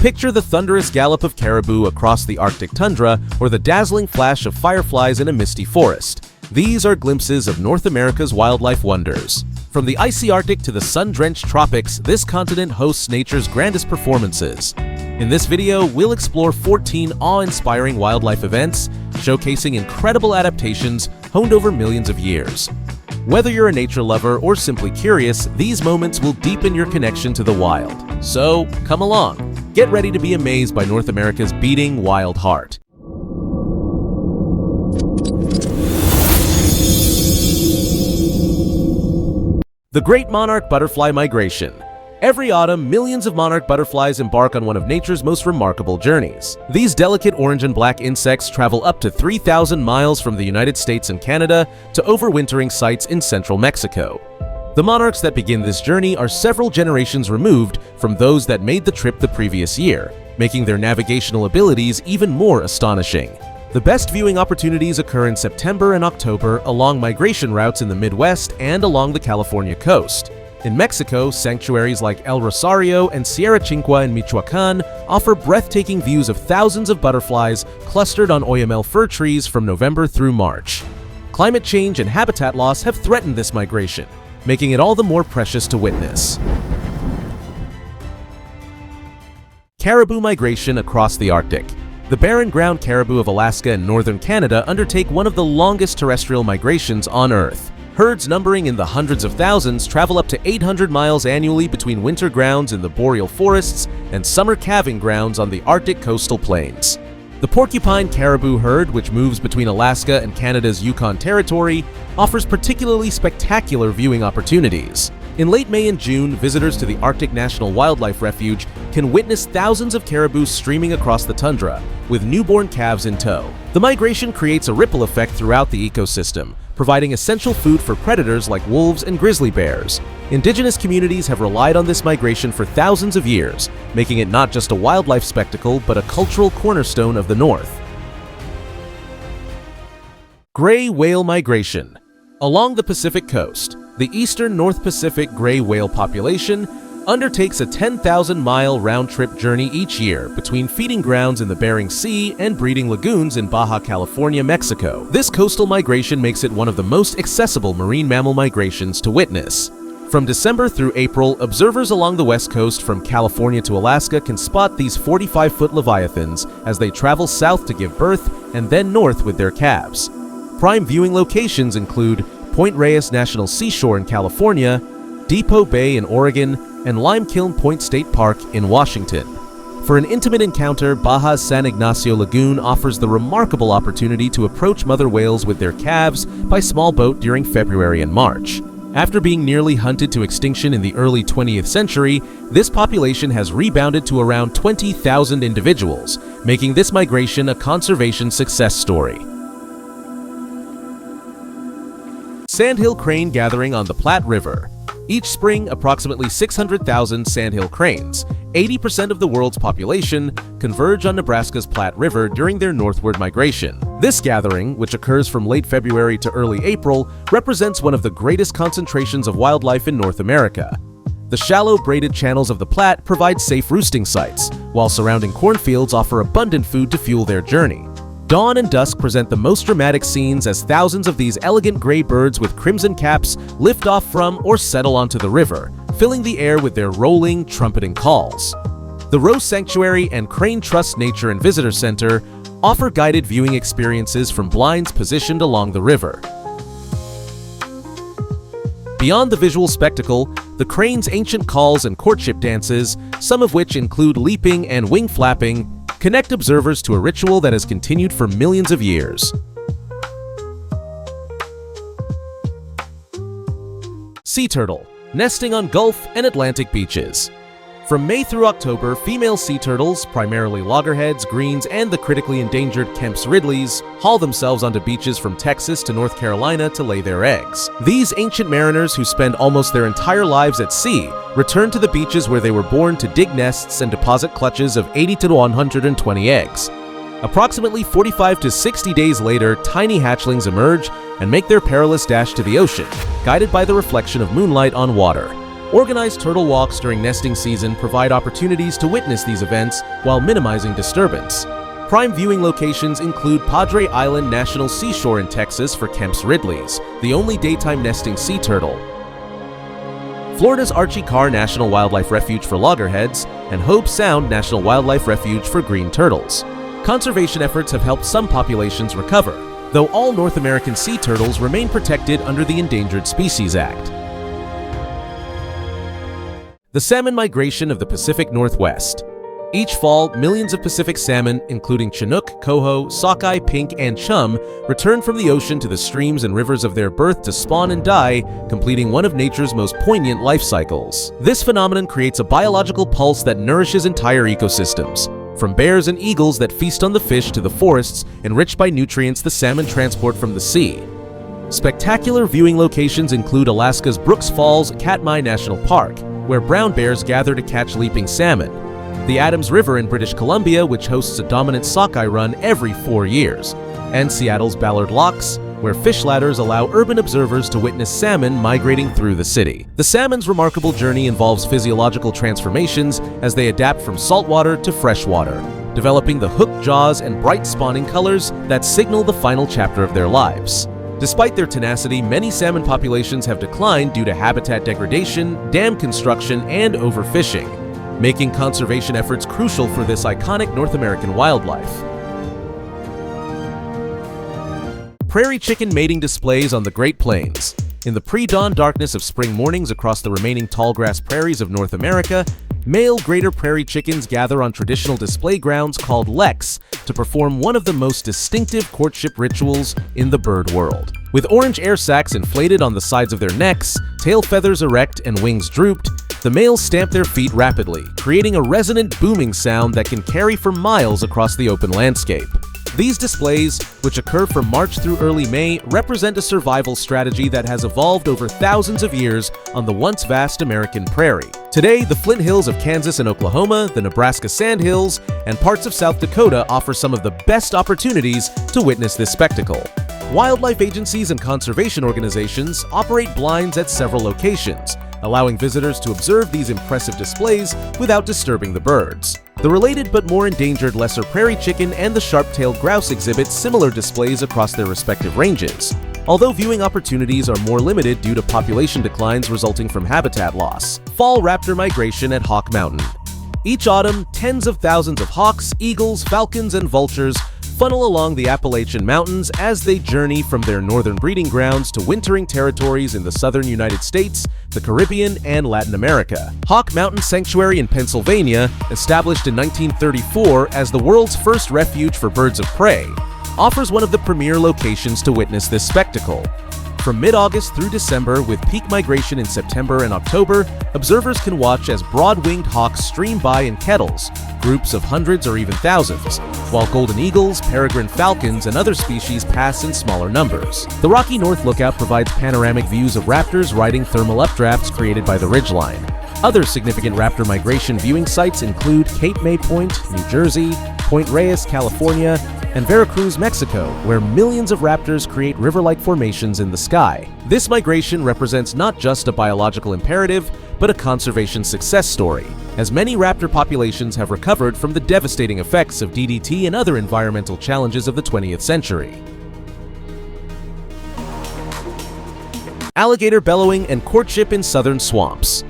Picture the thunderous gallop of caribou across the Arctic tundra or the dazzling flash of fireflies in a misty forest. These are glimpses of North America's wildlife wonders. From the icy Arctic to the sun-drenched tropics, this continent hosts nature's grandest performances. In this video, we'll explore 14 awe-inspiring wildlife events, showcasing incredible adaptations honed over millions of years. Whether you're a nature lover or simply curious, these moments will deepen your connection to the wild. So, come along. Get ready to be amazed by North America's beating wild heart. The Great Monarch Butterfly Migration. Every autumn, millions of monarch butterflies embark on one of nature's most remarkable journeys. These delicate orange and black insects travel up to 3,000 miles from the United States and Canada to overwintering sites in central Mexico. The monarchs that begin this journey are several generations removed from those that made the trip the previous year, making their navigational abilities even more astonishing. The best viewing opportunities occur in September and October along migration routes in the Midwest and along the California coast. In Mexico, sanctuaries like El Rosario and Sierra Chincua in Michoacán offer breathtaking views of thousands of butterflies clustered on oyamel fir trees from November through March. Climate change and habitat loss have threatened this migration, making it all the more precious to witness. Caribou migration across the Arctic. The barren ground caribou of Alaska and northern Canada undertake one of the longest terrestrial migrations on Earth. Herds numbering in the hundreds of thousands travel up to 800 miles annually between winter grounds in the boreal forests and summer calving grounds on the Arctic coastal plains. The porcupine caribou herd, which moves between Alaska and Canada's Yukon Territory, offers particularly spectacular viewing opportunities. In late May and June, visitors to the Arctic National Wildlife Refuge can witness thousands of caribou streaming across the tundra, with newborn calves in tow. The migration creates a ripple effect throughout the ecosystem, providing essential food for predators like wolves and grizzly bears. Indigenous communities have relied on this migration for thousands of years, making it not just a wildlife spectacle, but a cultural cornerstone of the North. Gray whale migration. Along the Pacific coast, the eastern North Pacific gray whale population undertakes a 10,000-mile round-trip journey each year between feeding grounds in the Bering Sea and breeding lagoons in Baja California, Mexico. This coastal migration makes it one of the most accessible marine mammal migrations to witness. From December through April, observers along the west coast from California to Alaska can spot these 45-foot leviathans as they travel south to give birth and then north with their calves. Prime viewing locations include Point Reyes National Seashore in California, Depot Bay in Oregon, and Limekiln Point State Park in Washington. For an intimate encounter, Baja's San Ignacio Lagoon offers the remarkable opportunity to approach mother whales with their calves by small boat during February and March. After being nearly hunted to extinction in the early 20th century, this population has rebounded to around 20,000 individuals, making this migration a conservation success story. Sandhill crane gathering on the Platte River. Each spring, approximately 600,000 sandhill cranes, 80% of the world's population, converge on Nebraska's Platte River during their northward migration. This gathering, which occurs from late February to early April, represents one of the greatest concentrations of wildlife in North America. The shallow braided channels of the Platte provide safe roosting sites, while surrounding cornfields offer abundant food to fuel their journey. Dawn and dusk present the most dramatic scenes as thousands of these elegant gray birds with crimson caps lift off from or settle onto the river, filling the air with their rolling, trumpeting calls. The Rose Sanctuary and Crane Trust Nature and Visitor Center offer guided viewing experiences from blinds positioned along the river. Beyond the visual spectacle, the crane's ancient calls and courtship dances, some of which include leaping and wing flapping, connect observers to a ritual that has continued for millions of years. Sea turtle, nesting on Gulf and Atlantic beaches. From May through October, female sea turtles, primarily loggerheads, greens, and the critically endangered Kemp's ridleys, haul themselves onto beaches from Texas to North Carolina to lay their eggs. These ancient mariners who spend almost their entire lives at sea return to the beaches where they were born to dig nests and deposit clutches of 80 to 120 eggs. Approximately 45 to 60 days later, tiny hatchlings emerge and make their perilous dash to the ocean, guided by the reflection of moonlight on water. Organized turtle walks during nesting season provide opportunities to witness these events while minimizing disturbance. Prime viewing locations include Padre Island National Seashore in Texas for Kemp's Ridleys, the only daytime nesting sea turtle, Florida's Archie Carr National Wildlife Refuge for loggerheads, and Hobe Sound National Wildlife Refuge for green turtles. Conservation efforts have helped some populations recover, though all North American sea turtles remain protected under the Endangered Species Act. The salmon migration of the Pacific Northwest. Each fall, millions of Pacific salmon, including Chinook, Coho, Sockeye, Pink, and Chum, return from the ocean to the streams and rivers of their birth to spawn and die, completing one of nature's most poignant life cycles. This phenomenon creates a biological pulse that nourishes entire ecosystems. From bears and eagles that feast on the fish to the forests enriched by nutrients the salmon transport from the sea. Spectacular viewing locations include Alaska's Brooks Falls Katmai National Park, where brown bears gather to catch leaping salmon, the Adams River in British Columbia, which hosts a dominant sockeye run every 4 years, and Seattle's Ballard Locks, where fish ladders allow urban observers to witness salmon migrating through the city. The salmon's remarkable journey involves physiological transformations as they adapt from saltwater to freshwater, developing the hooked jaws and bright spawning colors that signal the final chapter of their lives. Despite their tenacity, many salmon populations have declined due to habitat degradation, dam construction, and overfishing, making conservation efforts crucial for this iconic North American wildlife. Prairie chicken mating displays on the Great Plains. In the pre-dawn darkness of spring mornings across the remaining tallgrass prairies of North America, male greater prairie chickens gather on traditional display grounds called leks to perform one of the most distinctive courtship rituals in the bird world. With orange air sacs inflated on the sides of their necks, tail feathers erect, and wings drooped, the males stamp their feet rapidly, creating a resonant booming sound that can carry for miles across the open landscape. These displays, which occur from March through early May, represent a survival strategy that has evolved over thousands of years on the once vast American prairie. Today, the Flint Hills of Kansas and Oklahoma, the Nebraska Sandhills, and parts of South Dakota offer some of the best opportunities to witness this spectacle. Wildlife agencies and conservation organizations operate blinds at several locations, allowing visitors to observe these impressive displays without disturbing the birds. The related but more endangered lesser prairie chicken and the sharp-tailed grouse exhibit similar displays across their respective ranges, although viewing opportunities are more limited due to population declines resulting from habitat loss. Fall raptor migration at Hawk Mountain. Each autumn, tens of thousands of hawks, eagles, falcons, and vultures funnel along the Appalachian Mountains as they journey from their northern breeding grounds to wintering territories in the southern United States, the Caribbean, and Latin America. Hawk Mountain Sanctuary in Pennsylvania, established in 1934 as the world's first refuge for birds of prey, offers one of the premier locations to witness this spectacle. From mid-August through December, with peak migration in September and October, observers can watch as broad-winged hawks stream by in kettles, groups of hundreds or even thousands, while golden eagles, peregrine falcons, and other species pass in smaller numbers. The Rocky North Lookout provides panoramic views of raptors riding thermal updrafts created by the ridgeline. Other significant raptor migration viewing sites include Cape May Point, New Jersey, Point Reyes, California, and Veracruz, Mexico, where millions of raptors create river-like formations in the sky. This migration represents not just a biological imperative, but a conservation success story, as many raptor populations have recovered from the devastating effects of DDT and other environmental challenges of the 20th century. Alligator bellowing and courtship in southern swamps.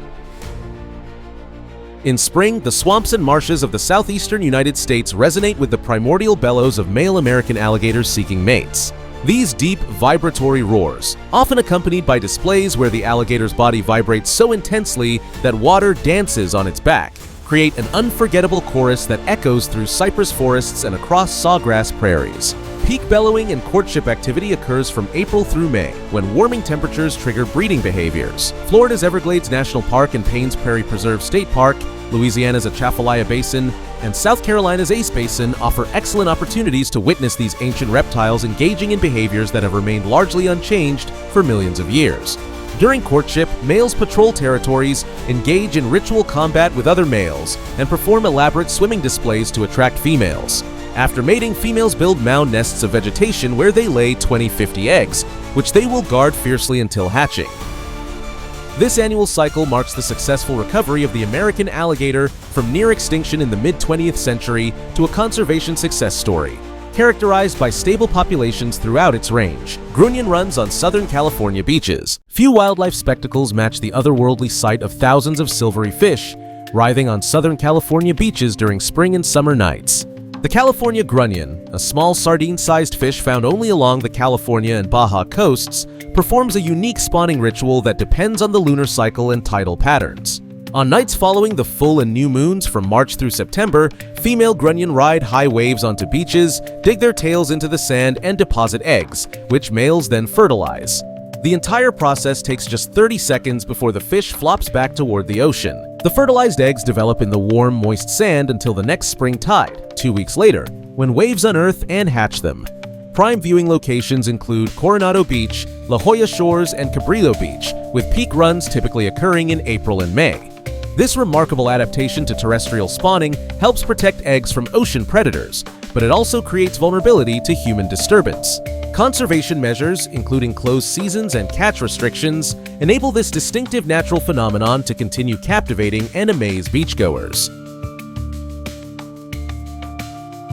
In spring, the swamps and marshes of the southeastern United States resonate with the primordial bellows of male American alligators seeking mates. These deep, vibratory roars, often accompanied by displays where the alligator's body vibrates so intensely that water dances on its back, create an unforgettable chorus that echoes through cypress forests and across sawgrass prairies. Peak bellowing and courtship activity occurs from April through May, when warming temperatures trigger breeding behaviors. Florida's Everglades National Park and Paynes Prairie Preserve State Park, Louisiana's Atchafalaya Basin, and South Carolina's Ace Basin offer excellent opportunities to witness these ancient reptiles engaging in behaviors that have remained largely unchanged for millions of years. During courtship, males patrol territories, engage in ritual combat with other males, and perform elaborate swimming displays to attract females. After mating, females build mound nests of vegetation where they lay 20-50 eggs, which they will guard fiercely until hatching. This annual cycle marks the successful recovery of the American alligator from near extinction in the mid-20th century to a conservation success story, characterized by stable populations throughout its range. Grunion runs on Southern California beaches. Few wildlife spectacles match the otherworldly sight of thousands of silvery fish writhing on Southern California beaches during spring and summer nights. The California grunion, a small sardine-sized fish found only along the California and Baja coasts, performs a unique spawning ritual that depends on the lunar cycle and tidal patterns. On nights following the full and new moons from March through September, female grunion ride high waves onto beaches, dig their tails into the sand, and deposit eggs, which males then fertilize. The entire process takes just 30 seconds before the fish flops back toward the ocean. The fertilized eggs develop in the warm, moist sand until the next spring tide, 2 weeks later, when waves unearth and hatch them. Prime viewing locations include Coronado Beach, La Jolla Shores, and Cabrillo Beach, with peak runs typically occurring in April and May. This remarkable adaptation to terrestrial spawning helps protect eggs from ocean predators, but it also creates vulnerability to human disturbance. Conservation measures, including closed seasons and catch restrictions, enable this distinctive natural phenomenon to continue captivating and amaze beachgoers.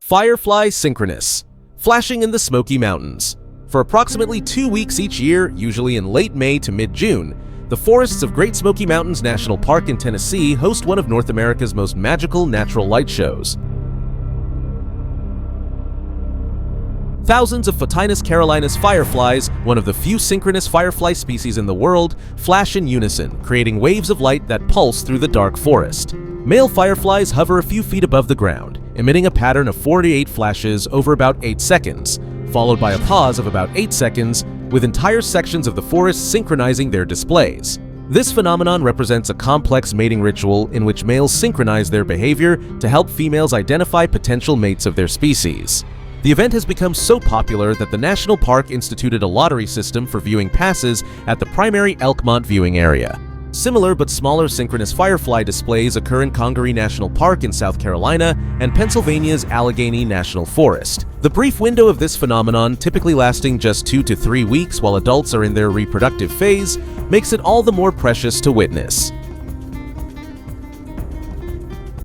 Firefly synchronous, flashing in the Smoky Mountains. For approximately 2 weeks each year, usually in late May to mid-June, the forests of Great Smoky Mountains National Park in Tennessee host one of North America's most magical natural light shows. Thousands of Photinus carolinus fireflies, one of the few synchronous firefly species in the world, flash in unison, creating waves of light that pulse through the dark forest. Male fireflies hover a few feet above the ground, emitting a pattern of 4 to 8 flashes over about 8 seconds, followed by a pause of about 8 seconds, with entire sections of the forest synchronizing their displays. This phenomenon represents a complex mating ritual in which males synchronize their behavior to help females identify potential mates of their species. The event has become so popular that the national park instituted a lottery system for viewing passes at the primary Elkmont viewing area. Similar but smaller synchronous firefly displays occur in Congaree National Park in South Carolina and Pennsylvania's Allegheny National Forest. The brief window of this phenomenon, typically lasting just 2 to 3 weeks while adults are in their reproductive phase, makes it all the more precious to witness.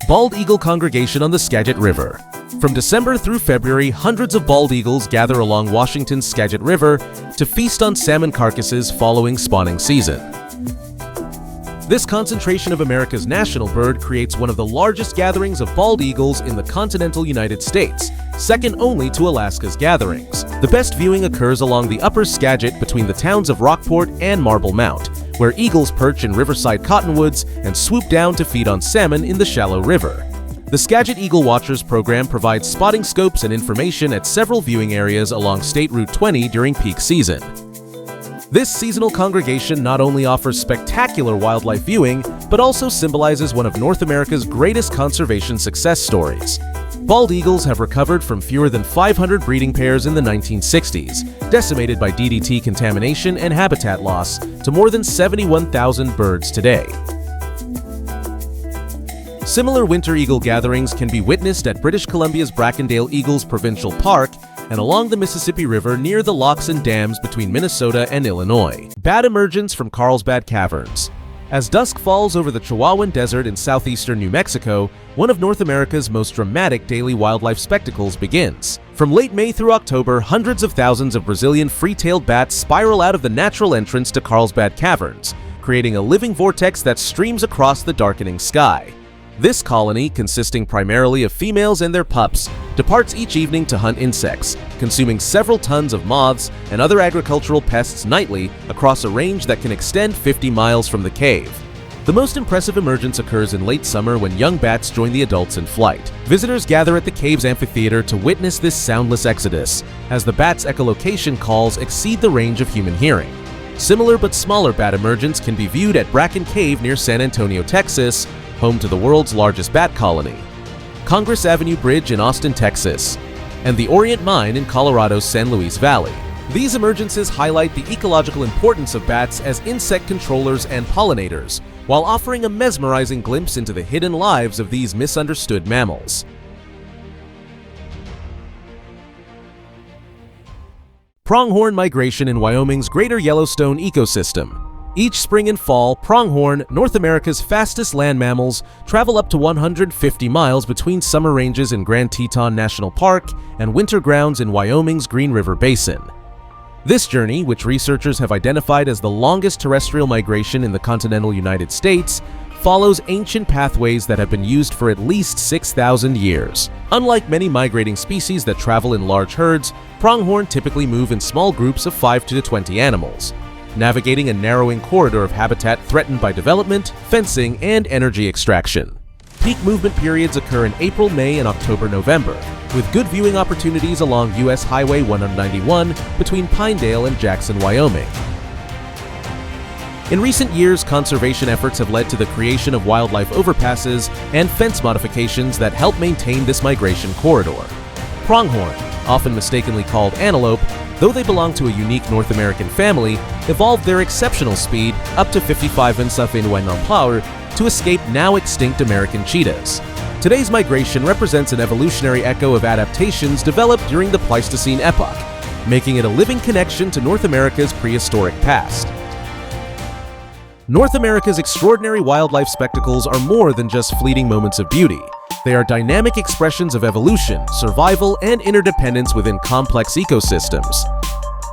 Bald eagle congregation on the Skagit River. From December through February, hundreds of bald eagles gather along Washington's Skagit River to feast on salmon carcasses following spawning season. This concentration of America's national bird creates one of the largest gatherings of bald eagles in the continental United States, second only to Alaska's gatherings. The best viewing occurs along the upper Skagit between the towns of Rockport and Marble Mount, where eagles perch in riverside cottonwoods and swoop down to feed on salmon in the shallow river. The Skagit Eagle Watchers program provides spotting scopes and information at several viewing areas along State Route 20 during peak season. This seasonal congregation not only offers spectacular wildlife viewing, but also symbolizes one of North America's greatest conservation success stories. Bald eagles have recovered from fewer than 500 breeding pairs in the 1960s, decimated by DDT contamination and habitat loss, to more than 71,000 birds today. Similar winter eagle gatherings can be witnessed at British Columbia's Brackendale Eagles Provincial Park and along the Mississippi River near the locks and dams between Minnesota and Illinois. Bat emergence from Carlsbad Caverns. As dusk falls over the Chihuahuan Desert in southeastern New Mexico, one of North America's most dramatic daily wildlife spectacles begins. From late May through October, hundreds of thousands of Brazilian free-tailed bats spiral out of the natural entrance to Carlsbad Caverns, creating a living vortex that streams across the darkening sky. This colony, consisting primarily of females and their pups, departs each evening to hunt insects, consuming several tons of moths and other agricultural pests nightly across a range that can extend 50 miles from the cave. The most impressive emergence occurs in late summer when young bats join the adults in flight. Visitors gather at the cave's amphitheater to witness this soundless exodus, as the bats' echolocation calls exceed the range of human hearing. Similar but smaller bat emergence can be viewed at Bracken Cave near San Antonio, Texas, home to the world's largest bat colony, Congress Avenue Bridge in Austin, Texas, and the Orient Mine in Colorado's San Luis Valley. These emergences highlight the ecological importance of bats as insect controllers and pollinators, while offering a mesmerizing glimpse into the hidden lives of these misunderstood mammals. Pronghorn migration in Wyoming's Greater Yellowstone ecosystem. Each spring and fall, pronghorn, North America's fastest land mammals, travel up to 150 miles between summer ranges in Grand Teton National Park and winter grounds in Wyoming's Green River Basin. This journey, which researchers have identified as the longest terrestrial migration in the continental United States, follows ancient pathways that have been used for at least 6,000 years. Unlike many migrating species that travel in large herds, pronghorn typically move in small groups of 5 to 20 animals, navigating a narrowing corridor of habitat threatened by development, fencing, and energy extraction. Peak movement periods occur in April, May, and October-November, with good viewing opportunities along U.S. Highway 191 between Pinedale and Jackson, Wyoming. In recent years, conservation efforts have led to the creation of wildlife overpasses and fence modifications that help maintain this migration corridor. Pronghorn, often mistakenly called antelope, though they belong to a unique North American family, evolved their exceptional speed, up to 55 km/h, to escape now extinct American cheetahs. Today's migration represents an evolutionary echo of adaptations developed during the Pleistocene epoch, making it a living connection to North America's prehistoric past. North America's extraordinary wildlife spectacles are more than just fleeting moments of beauty. They are dynamic expressions of evolution, survival, and interdependence within complex ecosystems.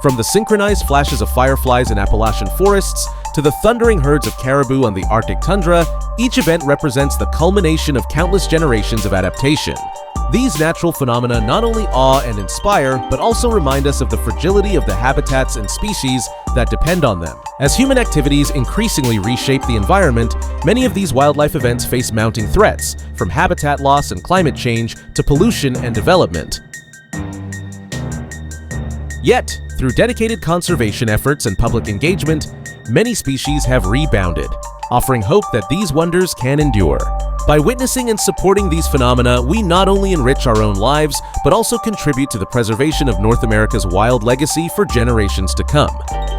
From the synchronized flashes of fireflies in Appalachian forests to the thundering herds of caribou on the Arctic tundra, each event represents the culmination of countless generations of adaptation. These natural phenomena not only awe and inspire, but also remind us of the fragility of the habitats and species that depend on them. As human activities increasingly reshape the environment, many of these wildlife events face mounting threats, from habitat loss and climate change to pollution and development. Yet, through dedicated conservation efforts and public engagement, many species have rebounded, offering hope that these wonders can endure. By witnessing and supporting these phenomena, we not only enrich our own lives, but also contribute to the preservation of North America's wild legacy for generations to come.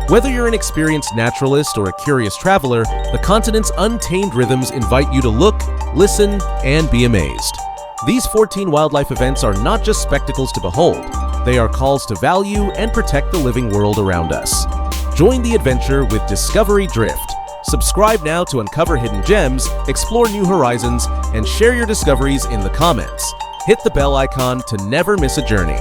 Whether you're an experienced naturalist or a curious traveler, the continent's untamed rhythms invite you to look, listen, and be amazed. These 14 wildlife events are not just spectacles to behold, they are calls to value and protect the living world around us. Join the adventure with Discovery Drift. Subscribe now to uncover hidden gems, explore new horizons, and share your discoveries in the comments. Hit the bell icon to never miss a journey.